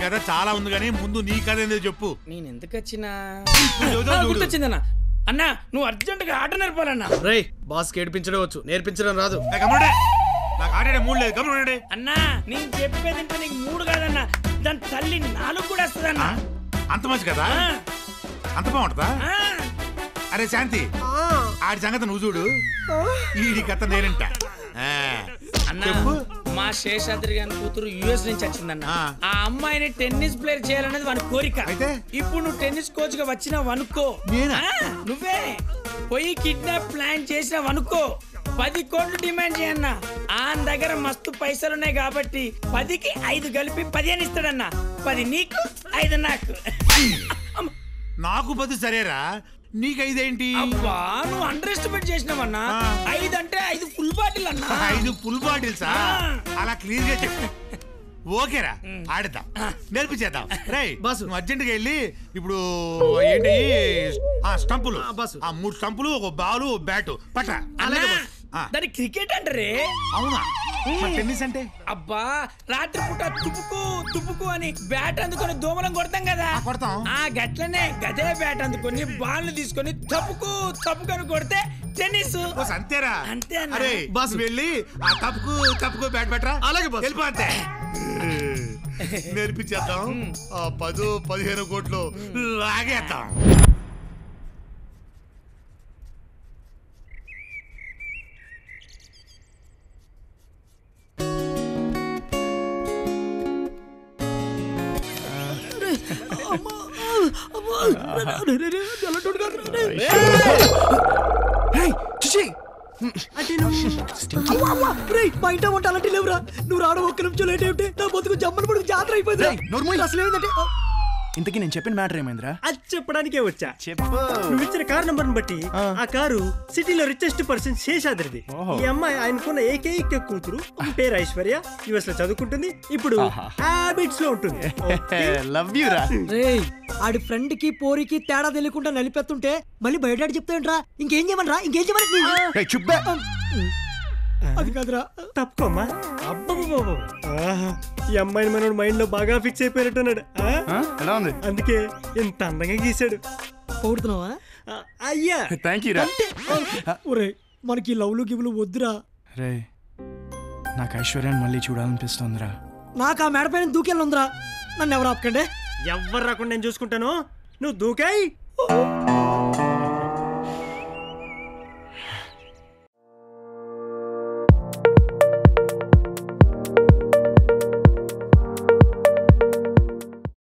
కథ చాలా ఉంది కానీ ముందు నీ కథ ఏందో చెప్పు. నేను ఎందుకు వచ్చినా గుర్తొచ్చిందన్నా. అన్నా నువ్వు అర్జెంట్ గా ఆట నేర్పాలన్నా. రేయ్ బాస్ ఏడిపించడం వచ్చు, నేర్పించడం రాదు. నాకు ఆడే మూడు లేదు. గమనండి అన్నా, నేను చెప్పేది అంటే నీకు మూడు కాదన్నా, దాని తల్లి 4 కూడా వస్తుందన్నా. అంత మంచి కదా, అంత బాగుంటుందా? అరే శాంతి, ఆడి సంగతి నువ్వు చూడు, ఈ కథ నేనంట. అన్నా మా శేషాద్రి గారి కూతురు యుఎస్ నుంచి వచ్చిందన్న. ఆ అమ్మాయిని టెన్నిస్ ప్లేయర్ చేయాలనేది వాని కోరిక. అయితే ఇప్పుడు నువ్వు టెన్నిస్ కోచ్ గా వచ్చినావు అనుకో, నువ్వే పోయి కిడ్నాప్ ప్లాన్ చేసినావు అనుకో, 10 కోట్లు డిమాండ్ చేయన్నా. ఆ దగ్గర మస్తు పైసలున్నాయి కాబట్టి 10కి 5 కలిపి 15 ఇస్తాడన్నా. 10 నీకు 5 నాకు. నాకు 10 సరేరా, నీకు 5 ఏంటి? అబ్బా నువ్వు అండర్ ఎస్టిమేట్ చేసినావన్నా. 5 అంటే 5 ఫుల్ బాటిల్ అన్నా. 5 ఫుల్ బాటిల్సా? అలా క్లియర్ గా చెప్పు. ఓకేరా, ఆడతాం, నేర్పించేద్దాం. రేయ్ బాసు, నువ్వు అర్జెంట్ గా వెళ్ళి ఇప్పుడు ఏంటి స్టంపులు, 3 స్టంపులు, ఒక బాలు, బ్యాటు పట్ట. దాని క్రికెట్ అంటారే. అవునా? టెన్నిస్ అంటే? అబ్బా రాత్రి పూట తుప్పుకు తుప్పుకు అని బ్యాట్ అందుకొని దోమలం కొడతాం కదా, కొడతాం. ఆ గట్లనే గదే బ్యాట్ అందుకొని బాల్ తీసుకొని తప్పుకు తప్పుకొని కొడితే టెన్నిస్. అంతేరా? అంతే. అరే బాస్ వెళ్ళి ఆ తప్పుకు తప్పుకు బ్యాట్ పెట్టరా. అలాగే వెళ్ళిపో, అంతే. నేర్పించేద్దాం. 10-15 కోట్లు లాగేద్దాం. బయట ఉంటా అలాంటి లేవురా. నువ్వు రావడం 1 నిమిషం లేట్ అయితే నా బతుకు జమ్మని పడుకు జాతర అయిపోయింది. అసలు ఏంటంటే ఇంతకీ నేను చెప్పిన మ్యాటర్ ఏమైందిరా? అది చెప్పడానికే వచ్చా. చెప్పు. నువ్వు ఇచ్చిన కార్ నంబర్ బట్టి ఆ కారు సిటీలో రిచెస్ట్ పర్సన్ శేషాద్రిది. ఈ అమ్మాయి ఆయనకున్న ఏకైక కూతురు, పేరు ఐశ్వర్య, యుఎస్ లో చదువుకుంటుంది. ఇప్పుడు హ్యాబిట్స్ లో ఉంటుంది. లవ్ యు రా. రేయ్ ఆడి ఫ్రెండ్ కి పోరికి తేడా తెలియకుండా నలిపెత్తుంటే మళ్ళీ బయట చెప్తాంట్రా. ఇంకేం చేయమనరా, ఇంకేం చేయమని. అది కాదురా, తప్పుకోమ్మా. అబ్బా ఈ అమ్మాయిని మనోడు మైండ్ లో బాగా ఫిక్స్ అయిపోయినట్టున్నాడు. అందుకే ఇంత అందంగా గీసాడు. పొగుడుతున్నావా? అయ్యా థ్యాంక్ యూ రా. ఒరే మనకి లవ్లు గివ్లు వద్దురా. రే నాకు ఐశ్వర్యాన్ని మళ్ళీ చూడాలనిపిస్తుందిరా. నాకు ఆ మేడ పైన దూకెళ్ళుందిరా. నన్ను ఎవరు ఆపకండి. ఎవరు రాకుండా నేను చూసుకుంటాను, నువ్వు దూకాయి.